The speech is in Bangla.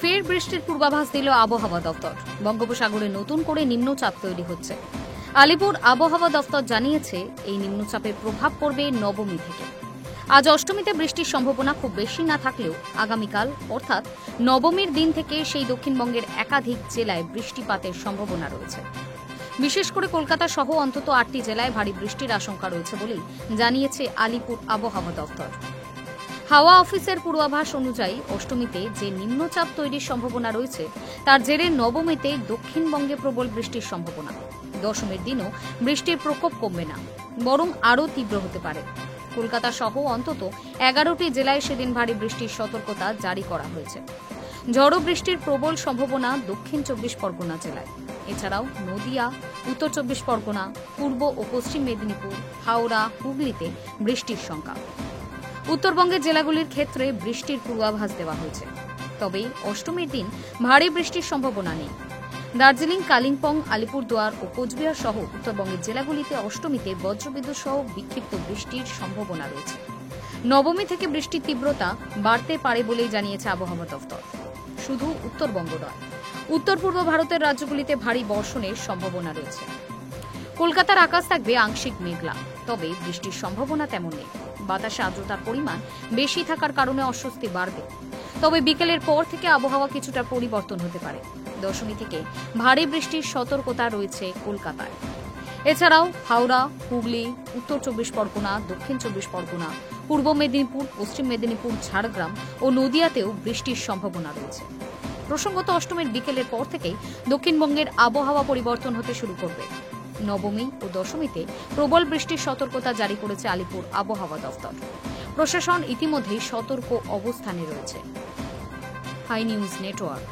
ফের বৃষ্টির পূর্বাভাস দিল আবহাওয়া দপ্তর। বঙ্গোপসাগরে নতুন করে নিম্নচাপ তৈরি হচ্ছে। আলিপুর আবহাওয়া দপ্তর জানিয়েছে, এই নিম্নচাপের প্রভাব পড়বে নবমী থেকে। আজ অষ্টমীতে বৃষ্টির সম্ভাবনা খুব বেশি না থাকলেও আগামীকাল অর্থাৎ নবমীর দিন থেকে সেই দক্ষিণবঙ্গের একাধিক জেলায় বৃষ্টিপাতের সম্ভাবনা রয়েছে। বিশেষ করে কলকাতা সহ অন্তত 8টি জেলায় ভারী বৃষ্টির আশঙ্কা রয়েছে বলেই জানিয়েছে আলিপুর আবহাওয়া দপ্তর। হাওয়া অফিসের পূর্বাভাস অনুযায়ী অষ্টমীতে যে নিম্নচাপ তৈরির সম্ভাবনা রয়েছে তার জেরে নবমীতে দক্ষিণবঙ্গে প্রবল বৃষ্টির সম্ভাবনা। দশমীর দিনও বৃষ্টির প্রকোপ কমবে না, বরং আরও তীব্র হতে পারে। কলকাতা সহ অন্তত 11টি জেলায় সেদিন ভারী বৃষ্টির সতর্কতা জারি করা হয়েছে। ঝড়ো বৃষ্টির প্রবল সম্ভাবনা দক্ষিণ 24 পরগনা জেলায়। এছাড়াও নদিয়া, উত্তর 24 পরগনা, পূর্ব ও পশ্চিম মেদিনীপুর, হাওড়া, হুগলিতে বৃষ্টির শঙ্কা। উত্তরবঙ্গের জেলাগুলির ক্ষেত্রে বৃষ্টির পূর্বাভাস দেওয়া হয়েছে। তবে অষ্টমীর দিন ভারী বৃষ্টির সম্ভাবনা নেই। দার্জিলিং, কালিম্পং, আলিপুরদুয়ার ও কোচবিহার সহ উত্তরবঙ্গের জেলাগুলিতে অষ্টমীতে বজ্রবিদ্যুৎ সহ বিক্ষিপ্ত বৃষ্টির সম্ভাবনা রয়েছে। নবমী থেকে বৃষ্টির তীব্রতা বাড়তে পারে বলেই জানিয়েছে আবহাওয়া দপ্তর। শুধু উত্তরবঙ্গ নয়, উত্তর পূর্ব ভারতের রাজ্যগুলিতে ভারী বর্ষণের সম্ভাবনা রয়েছে। কলকাতার আকাশ থাকবে আংশিক মেঘলা, তবে বৃষ্টির সম্ভাবনা তেমন নেই। বাতাসে আর্দ্রতার পরিমাণ বেশি থাকার কারণে অস্বস্তি বাড়বে। তবে বিকেলের পর থেকে আবহাওয়া কিছুটা পরিবর্তন হতে পারে। দশমী থেকে ভারী বৃষ্টির সতর্কতা রয়েছে কলকাতায়। এছাড়াও হাওড়া, হুগলি, উত্তর 24 পরগনা, দক্ষিণ 24 পরগনা, পূর্ব মেদিনীপুর, পশ্চিম মেদিনীপুর, ঝাড়গ্রাম ও নদিয়াতেও বৃষ্টির সম্ভাবনা রয়েছে। প্রসঙ্গত, অষ্টমীর বিকেলের পর থেকেই দক্ষিণবঙ্গের আবহাওয়া পরিবর্তন হতে শুরু করবে। নবমী ও দশমীতে প্রবল বৃষ্টির সতর্কতা জারি করেছে আলিপুর আবহাওয়া দপ্তর। প্রশাসন ইতিমধ্যেই সতর্ক অবস্থানে রয়েছে। High news network.